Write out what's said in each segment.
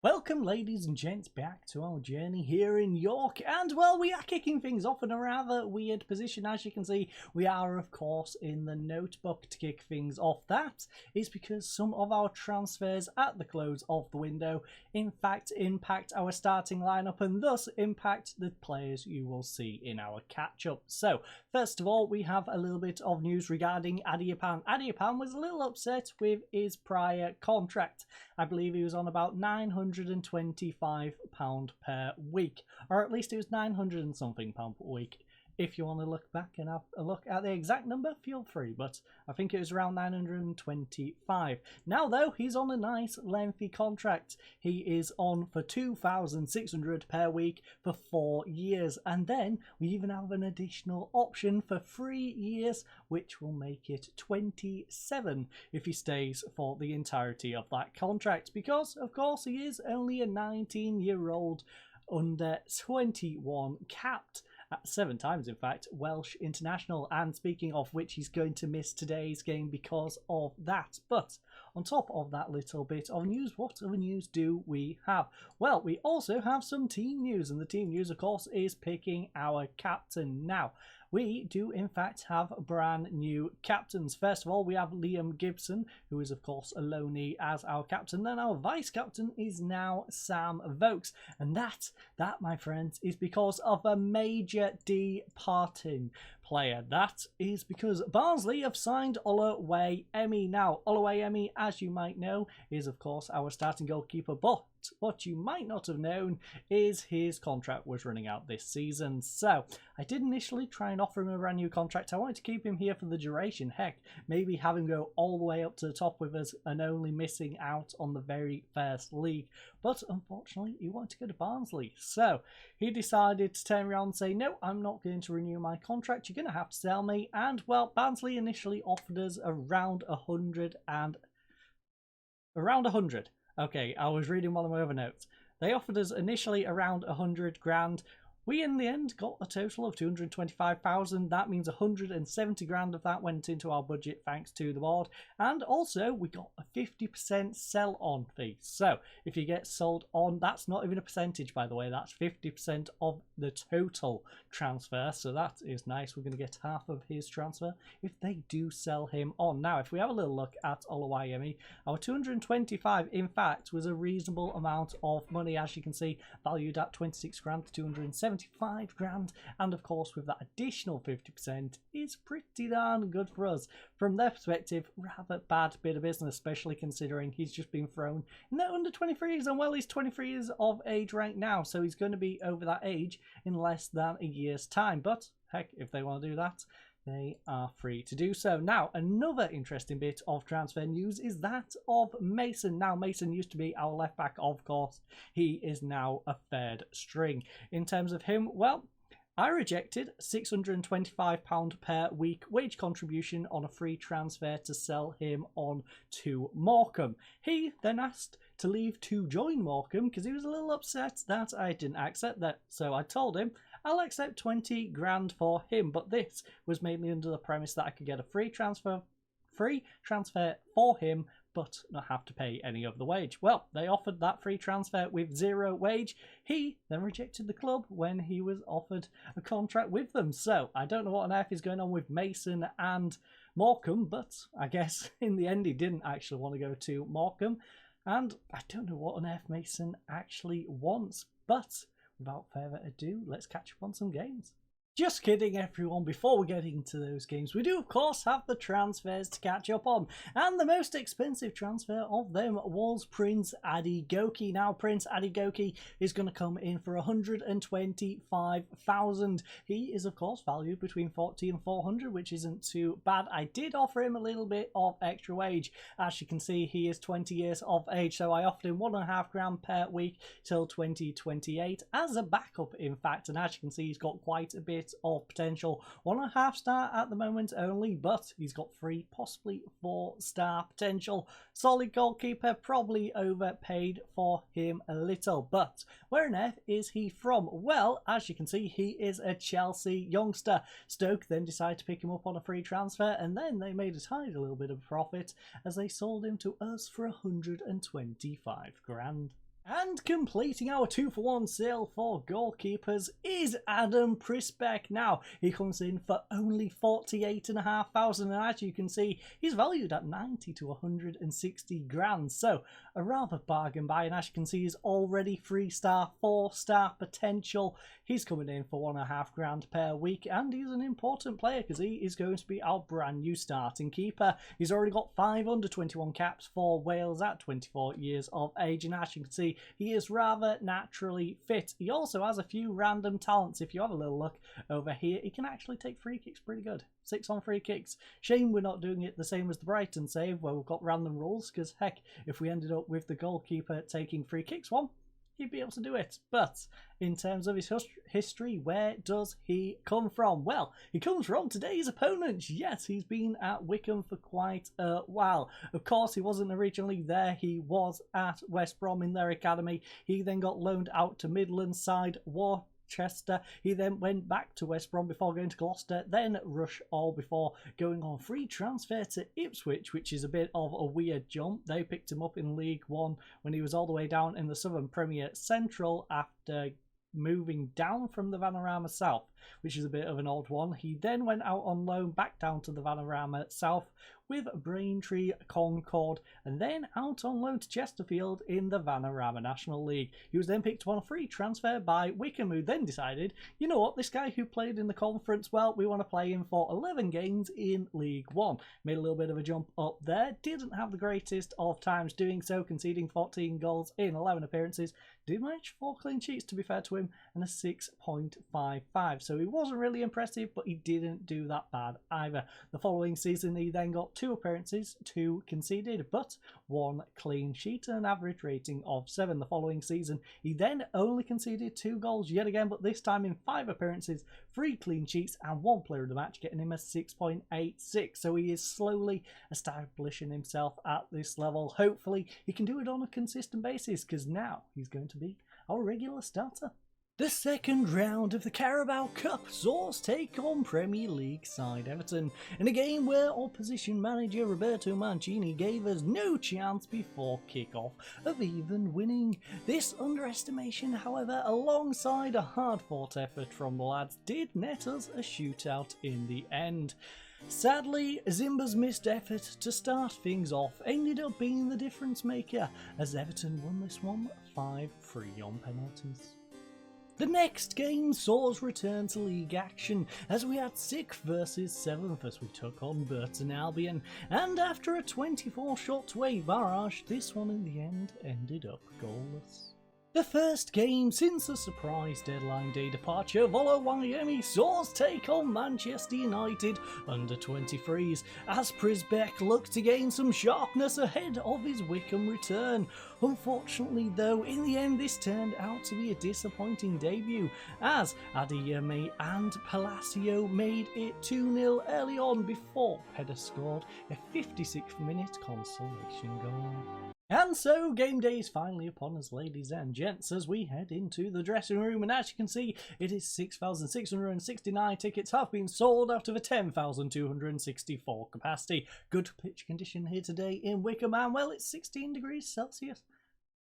Welcome, ladies and gents, back to our journey here in York, and well, we are kicking things off in a rather weird position. As you can see, we are of course in the notebook to kick things off. That is because some of our transfers at the close of the window in fact impact our starting lineup and thus impact the players you will see in our catch-up. So first of all, we have a little bit of news regarding Adiapan. Adiapan was a little upset with his prior contract. I believe he was on about £925 per week, or at least it was 900 and something pound per week. If you want to look back and have a look at the exact number, feel free, but I think it was around 925. Now though, he's on a nice lengthy contract. He is on for 2,600 per week for 4 years, and then we even have an additional option for 3 years, which will make it 27 if he stays for the entirety of that contract, because of course he is only a 19-year-old under 21 capped. 7 times, in fact, Welsh international, and speaking of which, he's going to miss today's game because of that. But on top of that little bit of news, what other news do we have? Well, we also have some team news, and the team news, of course, is picking our captain. Now, we do in fact have brand new captains. First of all, we have Liam Gibson, who is of course a loanee as our captain. Then our vice captain is now Sam Vokes, and that my friends is because of a major departing player. That is because Barnsley have signed Oluwayemi. Now, Oluwayemi, as you might know, is of course our starting goalkeeper, but what you might not have known is his contract was running out this season. So I did initially try and offer him a brand new contract. I wanted to keep him here for the duration. Heck, maybe have him go all the way up to the top with us and only missing out on the very first league. But unfortunately, he wanted to go to Barnsley. So he decided to turn around and say, no, I'm not going to renew my contract. You're going to have to sell me. And well, Barnsley initially offered us around 100. Okay, I was reading one of my other notes. They offered us initially around 100 grand. We in the end got a total of 225,000. That means 170 grand of that went into our budget thanks to the board. And also we got a 50% sell on fee. So if you get sold on, that's not even a percentage, by the way, that's 50% of the total transfer. So that is nice. We're going to get half of his transfer if they do sell him on. Now, if we have a little look at Oluwayemi, our 225 in fact was a reasonable amount of money, as you can see, valued at 26 grand to 275 grand, and of course with that additional 50% is pretty darn good for us. From their perspective, rather bad bit of business, especially considering he's just been thrown in the under 23s, and well, he's 23 years of age right now, so he's going to be over that age in less than a year's time. But heck, if they want to do that, they are free to do so. Now, another interesting bit of transfer news is that of Mason. Now, Mason used to be our left back, of course. He is now a third string. In terms of him, well, I rejected £625 per week wage contribution on a free transfer to sell him on to Morecambe. He then asked to leave to join Morecambe because he was a little upset that I didn't accept that. So I told him I'll accept 20 grand for him, but this was mainly under the premise that I could get a free transfer for him, but not have to pay any of the wage. Well, they offered that free transfer with zero wage. He then rejected the club when he was offered a contract with them. So I don't know what on earth is going on with Mason and Morecambe, but I guess in the end he didn't actually want to go to Morecambe. And I don't know what on earth Mason actually wants, but without further ado, let's catch up on some games. Just kidding, everyone. Before we get into those games, we do of course have the transfers to catch up on, and the most expensive transfer of them was Prince Adegoke. Now, Prince Adegoke is going to come in for 125,000. He is of course valued between 40 and 400, which isn't too bad. I did offer him a little bit of extra wage. As you can see, he is 20 years of age, so I offered him £1.5 grand per week till 2028 as a backup, in fact. And as you can see, he's got quite a bit of potential. 1.5 star at the moment only, but he's got 3, possibly 4 star potential. Solid goalkeeper, probably overpaid for him a little, but where on earth is he from? Well, as you can see, he is a Chelsea youngster. Stoke then decided to pick him up on a free transfer, and then they made a tiny little bit of profit as they sold him to us for 125 grand. And completing our 2-for-1 sale for goalkeepers is Adam Prisbeck. Now, he comes in for only 48,500, and as you can see, he's valued at 90 to 160 grand. So, a rather bargain buy, and as you can see, he's already 3-star, 4-star potential. He's coming in for 1.5 grand per week, and he's an important player because he is going to be our brand new starting keeper. He's already got 5 under-21 caps for Wales at 24 years of age, and as you can see, he is rather naturally fit. He also has a few random talents. If you have a little look over here, he can actually take free kicks pretty good. 6 on free kicks. Shame we're not doing it the same as the Brighton save where we've got random rules, because heck, if we ended up with the goalkeeper taking free kicks one, he'd be able to do it. But in terms of his history, where does he come from? Well, he comes from today's opponent. Yes, he's been at Wycombe for quite a while. Of course, he wasn't originally there. He was at West Brom in their academy. He then got loaned out to Midlands side Worcester. He then went back to West Brom before going to Gloucester, then Rush All before going on free transfer to Ipswich, which is a bit of a weird jump. They picked him up in League One when he was all the way down in the Southern Premier Central after moving down from the Vanarama South, which is a bit of an odd one. He then went out on loan back down to the Vanarama South with Braintree Concord, and then out on loan to Chesterfield in the Vanarama National League. He was then picked on a free transfer by Wycombe, who then decided, you know what, this guy who played in the conference, well, we want to play him for 11 games in League One. Made a little bit of a jump up there, didn't have the greatest of times doing so, conceding 14 goals in 11 appearances, did manage 4 clean sheets to be fair to him, and a 6.55, so he wasn't really impressive, but he didn't do that bad either. The following season he then got 2 appearances, 2 conceded, but 1 clean sheet and an average rating of 7. The following season he then only conceded 2 goals yet again, but this time in 5 appearances, 3 clean sheets and 1 player of the match, getting him a 6.86. So he is slowly establishing himself at this level. Hopefully he can do it on a consistent basis, because now he's going to be our regular starter. The second round of the Carabao Cup saw us take on Premier League side Everton in a game where opposition manager Roberto Mancini gave us no chance before kick-off of even winning. This underestimation, however, alongside a hard-fought effort from the lads, did net us a shootout in the end. Sadly, Zimba's missed effort to start things off ended up being the difference maker, as Everton won this one 5-3 on penalties. The next game saw us return to league action as we had 6th versus 7th as we took on Burton Albion, and after a 24-shot away barrage, this one in the end ended up goalless. The first game since the surprise deadline day departure of Oluwayemi saw us take on Manchester United under 23s as Prisbeck looked to gain some sharpness ahead of his Wycombe return. Unfortunately though, in the end this turned out to be a disappointing debut as Adeyemi and Palacio made it 2-0 early on before Pedder scored a 56th minute consolation goal. And so game day is finally upon us, ladies and gents, as we head into the dressing room, and as you can see, it is 6,669 tickets have been sold out of a 10,264 capacity. Good pitch condition here today in Wycombe, and well, it's 16 degrees Celsius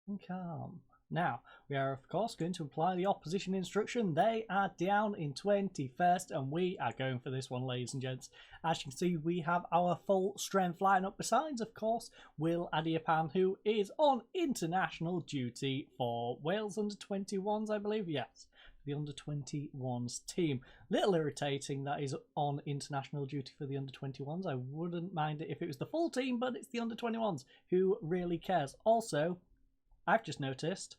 and calm. Now, we are of course going to apply the opposition instruction. They are down in 21st and we are going for this one, ladies and gents. As you can see, we have our full strength lineup besides, of course, Will Adiapan, who is on international duty for Wales under-21s, I believe. Yes, the under-21s team. Little irritating that he's on international duty for the under-21s. I wouldn't mind it if it was the full team, but it's the under-21s. Who really cares? Also, I've just noticed,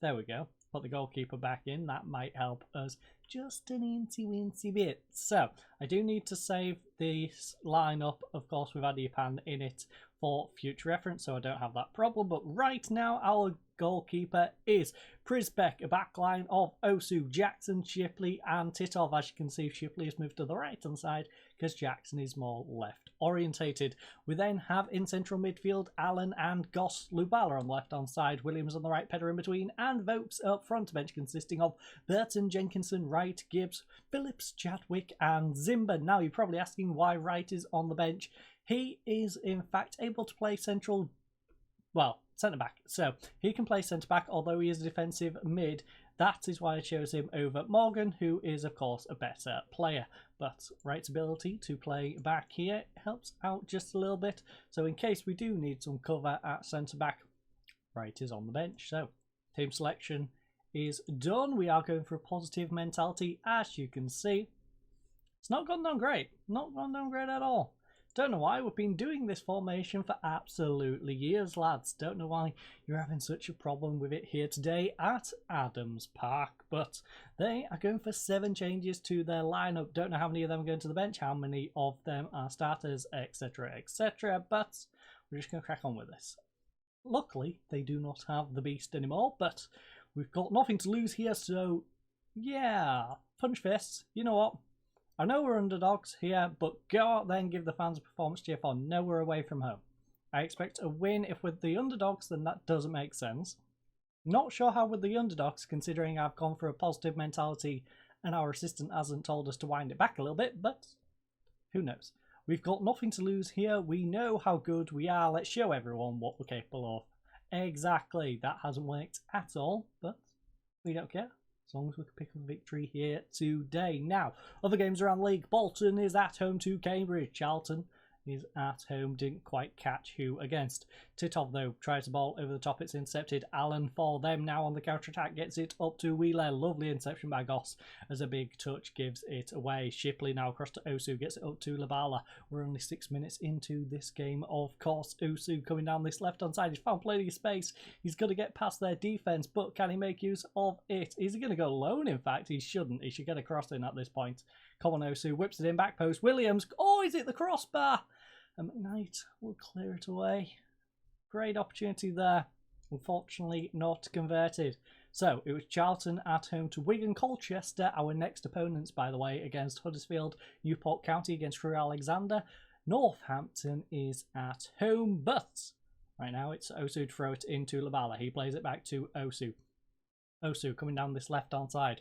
there we go, put the goalkeeper back in, that might help us just an incy-wincy bit. So, I do need to save this lineup, of course, with Adiapan in it for future reference, so I don't have that problem, but right now our goalkeeper is Prisbeck, a backline of Osu, Jackson, Shipley and Titov. As you can see, Shipley has moved to the right hand side because Jackson is more left orientated. We then have in central midfield Allen and Goss, Lubala on the left hand side, Williams on the right, Pedder in between, and Vokes up front, bench consisting of Burton, Jenkinson, Wright, Gibbs, Phillips, Chadwick and Zimba. Now you're probably asking why Wright is on the bench. He is in fact able to play central, well, centre-back. So he can play centre-back, although he is a defensive mid. That is why I chose him over Morgan, who is, of course, a better player. But Wright's ability to play back here helps out just a little bit. So in case we do need some cover at centre-back, Wright is on the bench. So team selection is done. We are going for a positive mentality, as you can see. It's not gone down great. Not gone down great at all. Don't know why. We've been doing this formation for absolutely years, lads. Don't know why you're having such a problem with it here today at Adams Park. But they are going for 7 changes to their lineup. Don't know how many of them are going to the bench, how many of them are starters, etc, etc. But we're just going to crack on with this. Luckily, they do not have the beast anymore, but we've got nothing to lose here, so yeah, punch fists. You know what? I know we're underdogs here, but go out there and give the fans a performance cheer for nowhere away from home. I expect a win. If with the underdogs, then that doesn't make sense. Not sure how with the underdogs, considering I've gone for a positive mentality and our assistant hasn't told us to wind it back a little bit, but who knows. We've got nothing to lose here. We know how good we are. Let's show everyone what we're capable of. Exactly. That hasn't worked at all, but we don't care. As long as we can pick up a victory here today. Now, other games around the league. Bolton is at home to Cambridge. Charlton is at home. Didn't quite catch who against. Titov, though, tries the ball over the top. It's intercepted. Allen for them now on the counter-attack. Gets it up to Wheeler. Lovely interception by Goss as a big touch gives it away. Shipley now across to Osu. Gets it up to Labala. We're only 6 minutes into this game, of course. Osu coming down this left-hand side. He's found plenty of space. He's going to get past their defence, but can he make use of it? Is he going to go alone? In fact, he shouldn't. He should get a cross in at this point. Come on, Osu. Whips it in. Back post. Williams. Oh, he's hit the crossbar. And McKnight will clear it away. Great opportunity there. Unfortunately, not converted. So, it was Charlton at home to Wigan. Colchester, our next opponents, by the way, against Huddersfield. Newport County against Crewe Alexander. Northampton is at home, but right now it's Osu to throw it into Labala. He plays it back to Osu. Osu coming down this left-hand side.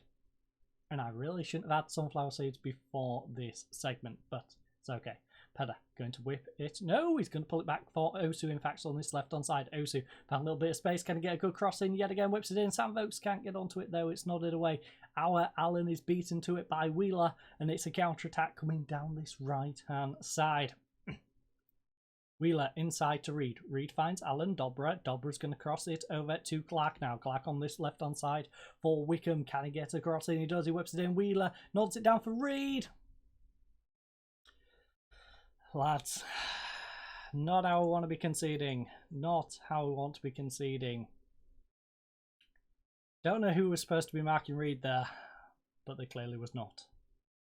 And I really shouldn't have had sunflower seeds before this segment, but it's okay. Pedder going to whip it. No, he's going to pull it back for Osu. In fact, on this left-hand side, Osu found a little bit of space. Can he get a good cross in? Yet again, whips it in. Sam Vokes can't get onto it, though. It's nodded away. Our Allen is beaten to it by Wheeler, and it's a counter-attack coming down this right-hand side. Wheeler inside to Reed. Reed finds Allen. Dobra's going to cross it over to Clark now. Clark on this left-hand side for Wickham. Can he get a cross in? He does. He whips it in. Wheeler nods it down for Reed. Lads, not how I want to be conceding. Not how I want to be conceding. Don't know who was supposed to be marking Reed there, but they clearly was not.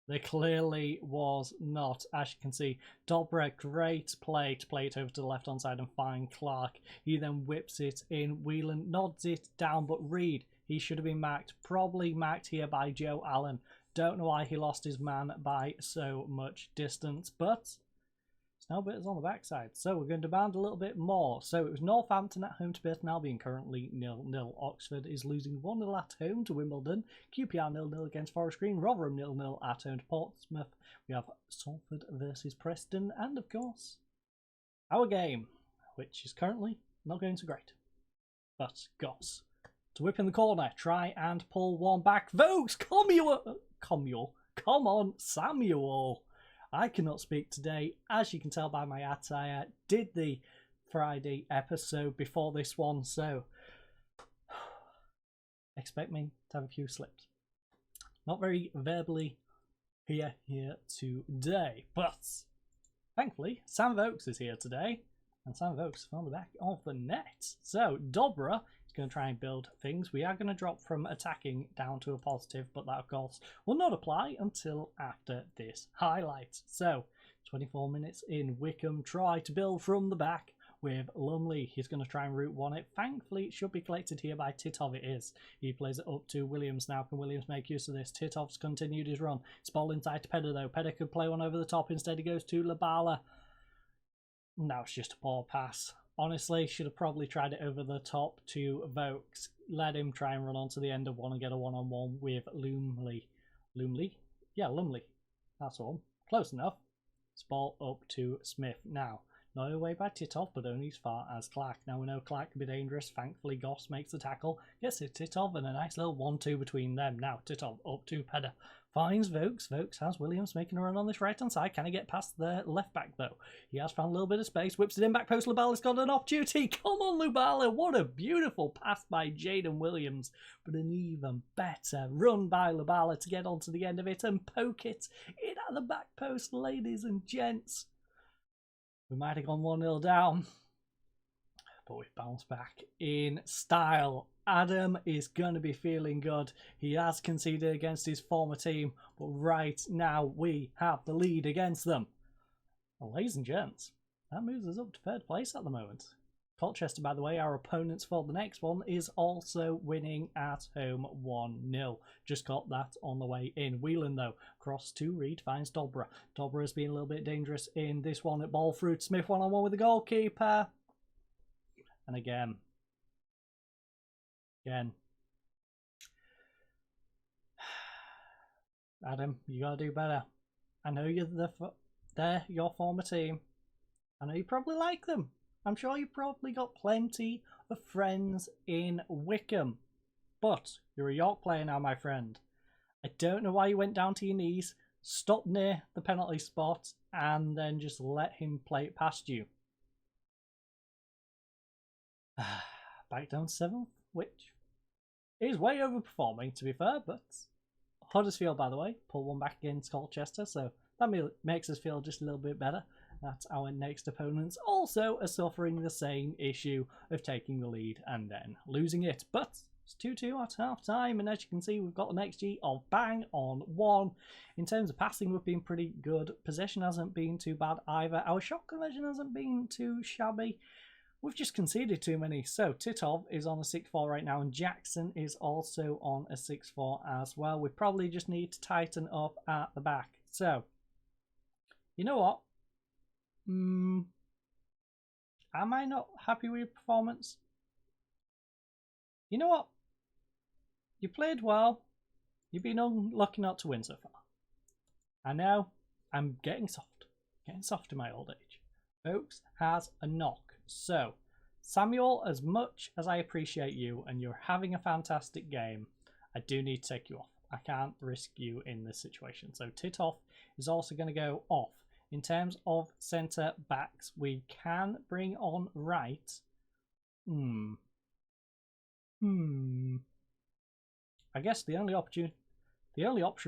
They clearly was not. As you can see, Dobra, great play to play it over to the left-hand side and find Clark. He then whips it in. Whelan nods it down, but Reed, he should have been marked. Probably marked here by Joe Allen. Don't know why he lost his man by so much distance, but Snellbit on the backside, so we're going to demand a little bit more. So it was Northampton at home to Burton Albion, currently 0-0. Oxford is losing 1-0 at home to Wimbledon. QPR 0-0 against Forest Green. Rotherham 0-0 at home to Portsmouth. We have Salford versus Preston, and of course, our game, which is currently not going so great. But Goss to whip in the corner, try and pull one back. Vokes, come on, Samuel. I cannot speak today, as you can tell by my attire. Did the Friday episode before this one, so expect me to have a few slips. Not very verbally here today, but thankfully Sam Vokes is here today, and Sam Vokes found the back of the net. So Dobra is going to try and build things. We are going to drop from attacking down to a positive, but that of course will not apply until after this highlight. So 24 minutes in, Wickham try to build from the back with Lumley. He's going to try and route one it. Thankfully it should be collected here by Titov. It is. He plays it up to Williams now. Can Williams make use of this? Titov's continued his run. It's ball inside to Pedder though. Pedder could play one over the top. Instead he goes to Labala. Now it's just a poor pass. Honestly, should have probably tried it over the top to Vokes. Let him try and run onto the end of one and get a one-on-one with Lumley. Lumley? Yeah, Lumley. That's all. Close enough. It's ball up to Smith. Now, Not away by Titov, but only as far as Clark. Now we know Clark can be dangerous. Thankfully, Goss makes the tackle, gets it Titov, and a nice little 1-2 between them. Now Titov up to Pedder. Finds Vokes. Vokes has Williams making a run on this right-hand side. Can he get past the left-back, though? He has found a little bit of space. Whips it in back post. Lubala's got an opportunity. Come on, Lubala. What a beautiful pass by Jaden Williams. But an even better run by Lubala to get onto the end of it and poke it in at the back post, ladies and gents. We might have gone 1-0 down, but we've bounced back in style. Adam is going to be feeling good. He has conceded against his former team, but right now we have the lead against them. And ladies and gents, that moves us up to third place at the moment. Colchester, by the way, our opponents for the next one, is also winning at home 1-0. Just got that on the way in. Whelan, though, cross to Reed, finds Dobra. Dobra has been a little bit dangerous in this one. At ball through to Smith, one-on-one with the goalkeeper. And again. Adam, you gotta do better. I know they're your former team. I know you probably like them. I'm sure you probably got plenty of friends in Wickham. But you're a York player now, my friend. I don't know why you went down to your knees, stopped near the penalty spot, and then just let him play it past you. Back down 7th, which is way overperforming, to be fair, but Huddersfield, by the way, pulled one back against Colchester, so that makes us feel just a little bit better that our next opponents also are suffering the same issue of taking the lead and then losing it. But it's 2-2 at half time, and as you can see, we've got an XG of bang on 1. In terms of passing, we've been pretty good. Possession hasn't been too bad either. Our shot conversion hasn't been too shabby. We've just conceded too many. So Titov is on a 6-4 right now, and Jackson is also on a 6-4 as well. We probably just need to tighten up at the back. So, you know what? Am I not happy with your performance? You know what? You played well. You've been unlucky not to win so far. I know I'm getting soft. Getting soft in my old age. Oaks has a knock. So, Samuel, as much as I appreciate you and you're having a fantastic game, I do need to take you off. I can't risk you in this situation. So, Titov is also going to go off. In terms of centre backs, we can bring on Wright. I guess the only option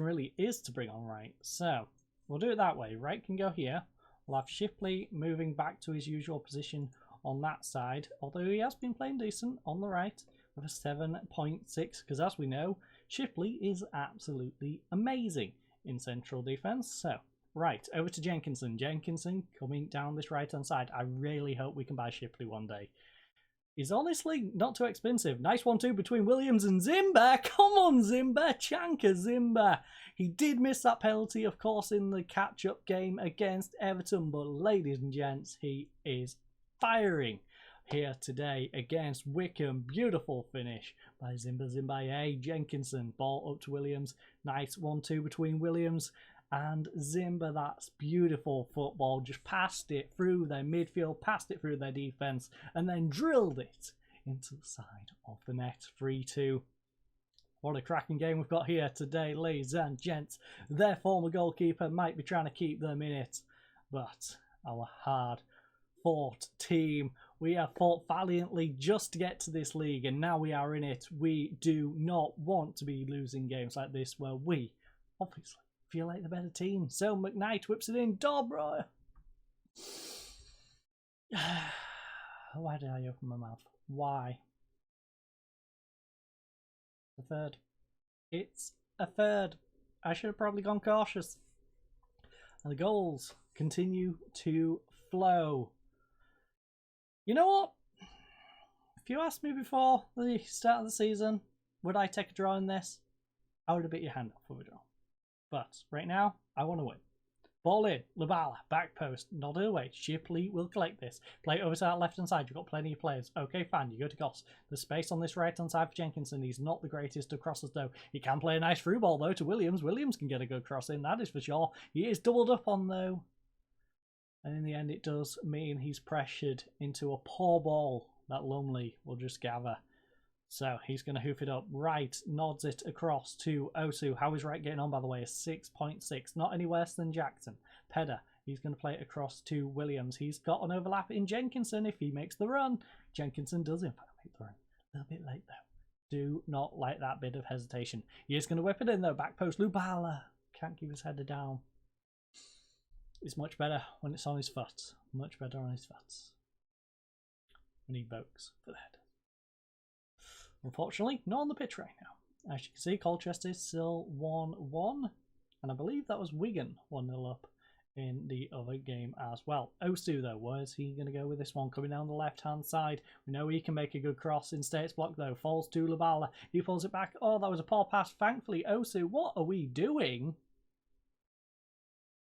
really is to bring on Wright. So, we'll do it that way. Wright can go here. We'll have Shipley moving back to his usual position on that side, although he has been playing decent on the right with a 7.6, because as we know, Shipley is absolutely amazing in central defence. So, right, over to Jenkinson. Jenkinson coming down this right-hand side. I really hope we can buy Shipley one day. He's honestly not too expensive. Nice 1-2 between Williams and Zimba. Come on, Zimba. Chanka Zimba. He did miss that penalty, of course, in the catch-up game against Everton. But ladies and gents, he is firing here today against Wickham. Beautiful finish by Zimba. Jenkinson. Ball up to Williams. Nice 1-2 between Williams and Zimba. That's beautiful football. Just passed it through their midfield, passed it through their defence, and then drilled it into the side of the net. 3-2. What a cracking game we've got here today, ladies and gents. Their former goalkeeper might be trying to keep them in it, but our hard-fought team, we have fought valiantly just to get to this league, and now we are in it. We do not want to be losing games like this, where we, obviously, feel like the better team. So McKnight whips it in. Dobra. Why did I open my mouth? Why? A third. It's a third. I should have probably gone cautious. And the goals continue to flow. You know what? If you asked me before the start of the season, would I take a draw in this? I would have bit your hand off with a draw. But right now, I want to win. Ball in. Lubala. Back post. Nodded away. Shipley will collect this. Play over to that left-hand side. You've got plenty of players. Okay, fine. You go to Goss. The space on this right-hand side for Jenkinson. He's not the greatest of crosses, though. He can play a nice through ball, though, to Williams. Williams can get a good cross in. That is for sure. He is doubled up on, though. And in the end, it does mean he's pressured into a poor ball that Lumley will just gather. So he's going to hoof it up. Wright nods it across to Osu. How is Wright getting on, by the way? A 6.6. Not any worse than Jackson. Pedder, he's going to play it across to Williams. He's got an overlap in Jenkinson if he makes the run. Jenkinson does, in fact, make the run. A little bit late, though. Do not like that bit of hesitation. He is going to whip it in, though. Back post, Lubala. Can't keep his header down. It's much better when it's on his foot. Much better on his foot. When he evokes for the head. Unfortunately, not on the pitch right now. As you can see, Colchester is still 1-1. And I believe that was Wigan 1-0 up in the other game as well. Osu, though, where's he going to go with this one? Coming down the left-hand side. We know he can make a good cross in States block, though. Falls to Lubala. He pulls it back. Oh, that was a poor pass. Thankfully, Osu, what are we doing?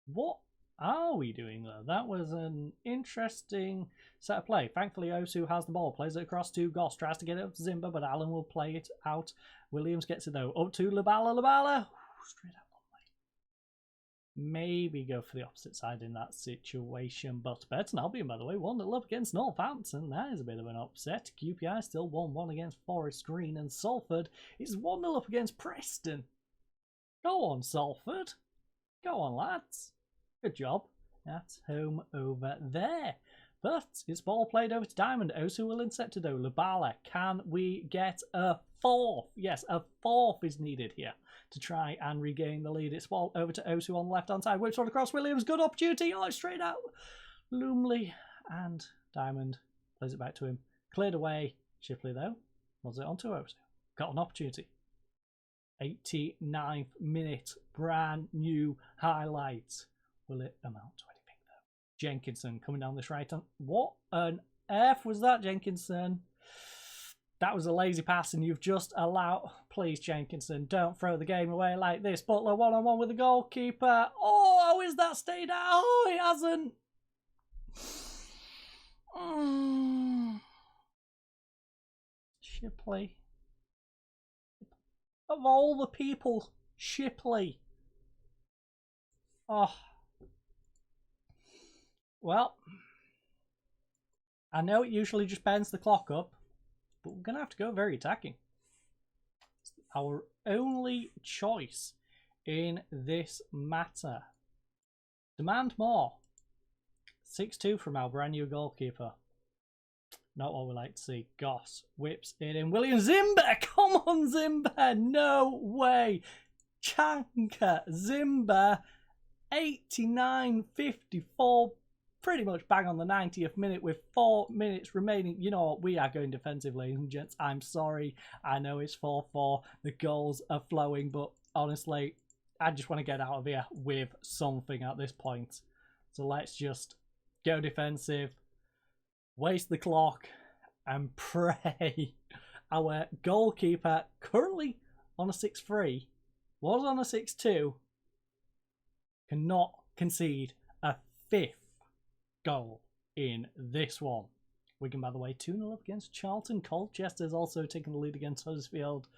What are we doing, though? That was an interesting set of play. Thankfully, Osu has the ball. Plays it across to Goss. Tries to get it up to Zimba, but Allen will play it out. Williams gets it, though. Up to Lubala. Lubala. Straight out. Maybe go for the opposite side in that situation. But Burton Albion, by the way, 1-0 up against Northampton. That is a bit of an upset. QPI still 1-1 against Forest Green. And Salford is 1-0 up against Preston. Go on, Salford. Go on, lads. Good job at home over there. But it's ball played over to Diamond. Osu will intercept it, though. Lubala, can we get a fourth? Yes, a fourth is needed here to try and regain the lead. It's ball over to Osu on the left-hand side. Whips one across Williams. Good opportunity. Oh, straight out. Lumley and Diamond plays it back to him. Cleared away. Shipley, though, was it onto Osu. Got an opportunity. 89th minute. Brand new highlight. Will it amount to anything, though? Jenkinson coming down this right hand. What on earth was that, Jenkinson? That was a lazy pass, and you've just allowed... Please, Jenkinson, don't throw the game away like this. Butler one-on-one with the goalkeeper. Oh, how is that stayed out? Oh, it hasn't. Shipley. Of all the people, Shipley. Oh. Well, I know it usually just bends the clock up, but we're going to have to go very attacking. It's our only choice in this matter. Demand more. 6-2 from our brand new goalkeeper. Not what we like to see. Goss whips it in. William Zimba! Come on, Zimba! No way! Chanka Zimba. 89-54. Pretty much bang on the 90th minute with 4 minutes remaining. You know what? We are going defensive, ladies and gents. I'm sorry. I know it's 4-4. The goals are flowing, but honestly, I just want to get out of here with something at this point. So let's just go defensive, waste the clock, and pray our goalkeeper, currently on a 6-3, was on a 6-2, cannot concede a fifth goal in this one. Wigan, by the way, 2-0 up against Charlton. Colchester's also taking the lead against Huddersfield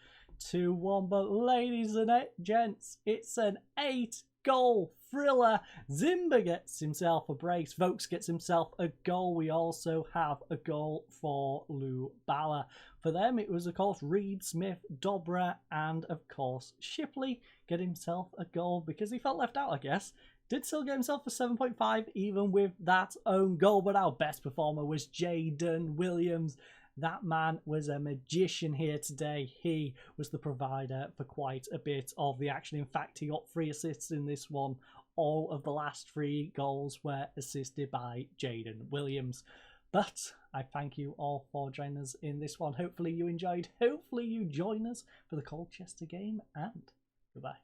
2-1. But ladies and gents, it's an 8-goal thriller. Zimba gets himself a brace. Vokes gets himself a goal. We also have a goal for Lubala. For them, it was, of course, Reed, Smith, Dobra, and, of course, Shipley get himself a goal because he felt left out, I guess. Did still get himself a 7.5 even with that own goal, but our best performer was Jaden Williams. That man was a magician here today. He was the provider for quite a bit of the action. In fact, he got 3 assists in this one. All of the last 3 goals were assisted by Jaden Williams. But I thank you all for joining us in this one. Hopefully you enjoyed. Hopefully you join us for the Colchester game, and goodbye.